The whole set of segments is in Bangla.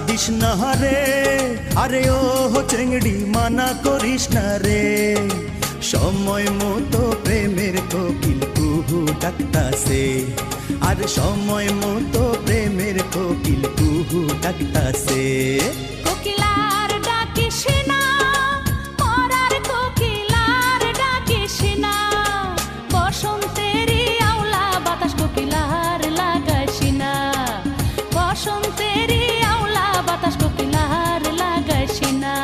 দিস না রে, আরে ও চেংড়ি মানা করিস না রে। সময় মতো প্রেমের কোকিল কুহু ডাকতাছে, আর সময় মতো প্রেমের কোকিল কুহু ডাকতাছে। কোকিলার ডাকিস না, মরার কোকিলার ডাকিস না, বসন্তেরই আওলা বাতাস কোকিলার লাগাইস না, বসন্তেরই আওলা বাতাস কোকিলার লাগাইস না।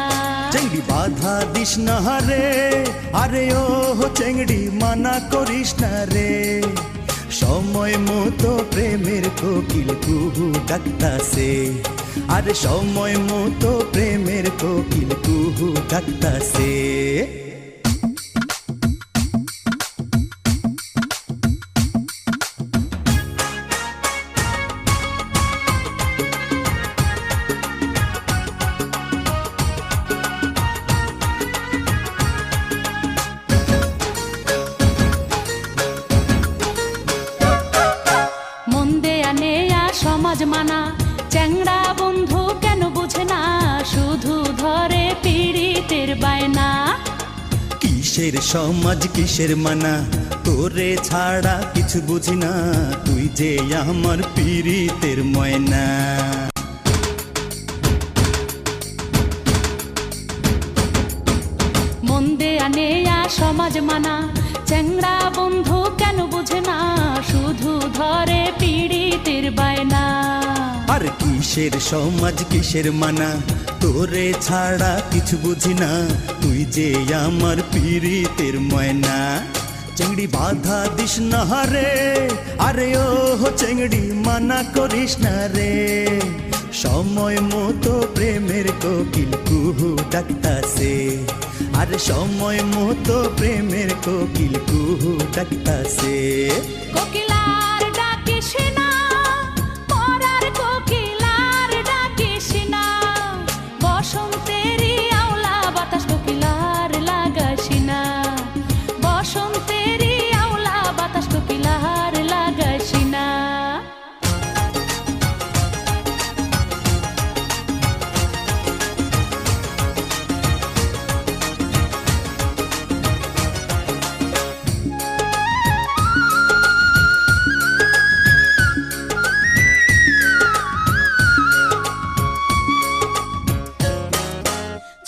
চেংড়ি বাধা দিস না রে, আরে ও চেংড়ি মানা করিস না রে। সময় মতো প্রেমের কোকিল কুহু ডাকতাছে, আর সময় মতো প্রেমের কোকিল কুহু ডাকতাছে। সমাজ মানা চ্যাংড়া বন্ধু কেন বুঝে না, শুধু ধরে পীড়িতের বায়না। কিসের সমাজ কিসের মানা, তোরে ছাড়া কিছু বুঝি না, তুই যে আমার পীড়িতের ময়না। মন দেয়া নেয়া সমাজ মানা চ্যাংড়া বন্ধু কেন বুঝে না, শুধু ধরে পীড়িতের বায়না। আর কিসের সমাজ কিসের মানা, তোরে ছাড়া কিছু বুঝি না, তুই যে আমার পীড়িতের ময়না। চেংড়ি বাধা দিস না রে, আরে ও চেংড়ি মানা করিস না রে। সময় মতো প্রেমের কোকিল কুহু ডাকতাছে, আর সময় মতো প্রেমের কোকিল কুহু ডাকতাছে। কোকিলার ডাকিস না, মরার কোকিলার ডাকিস না, বসন্তেরই আওলা বাতাস কোকিলার লাগাইস না, বসন্তেরই আওলা বাতাস কোকিলার লাগাইস না।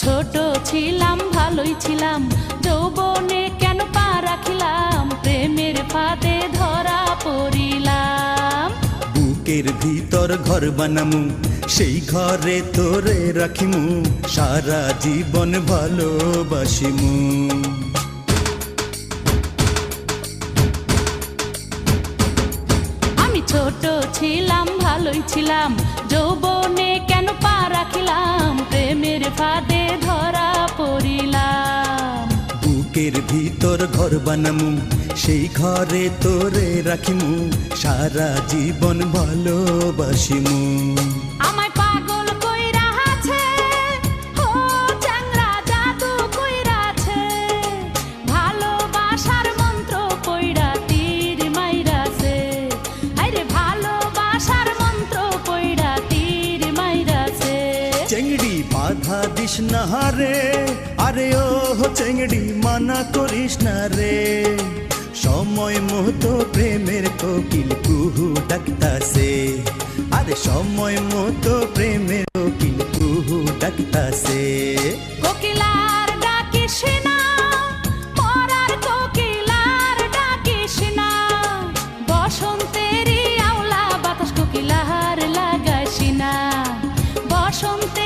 ছোট ছিলাম ভালোই ছিলাম, যৌবনে কেন পা রাখিলাম, প্রেমের ফাঁদে ধরা পড়িলাম। বুকের ভিতর ঘর বানামু, সেই ঘরে তোরে রাখিমু, সারা জীবন ভালোবাসিমু। আমি ছোট ছিলাম ভালোই ছিলাম, যৌবনে কেন পা রাখিলাম, প্রেমের ফাঁদে ধরা পড়িলাম। বুকের ভিতর ঘর বানামু, সেই ঘরে তোরে রাখিমু, সারা জীবন ভালোবাসিমু। আমায় পাগল কইরা আছে, ও চ্যাংড়া জাদু কইরা আছে, ভালোবাসার মন্ত্র পইড়া তীর মাইরাছে, আরে ভালোবাসার মন্ত্র পইড়া তীর মাইরাছে। চেংড়ি বাধা দিস না রে, আরে ও চেংড়ি মানা করিস না রে। সময় মতো প্রেমের কোকিল কুহু ডাকতাছে, আরে সময় মতো প্রেমের কোকিল কুহু ডাকতাছে। কোকিলার ডাকিস না, মরার কোকিলার ডাকিস না, বসন্তেরই আওলা বাতাস কোকিলার লাগাইস না, বসন্তে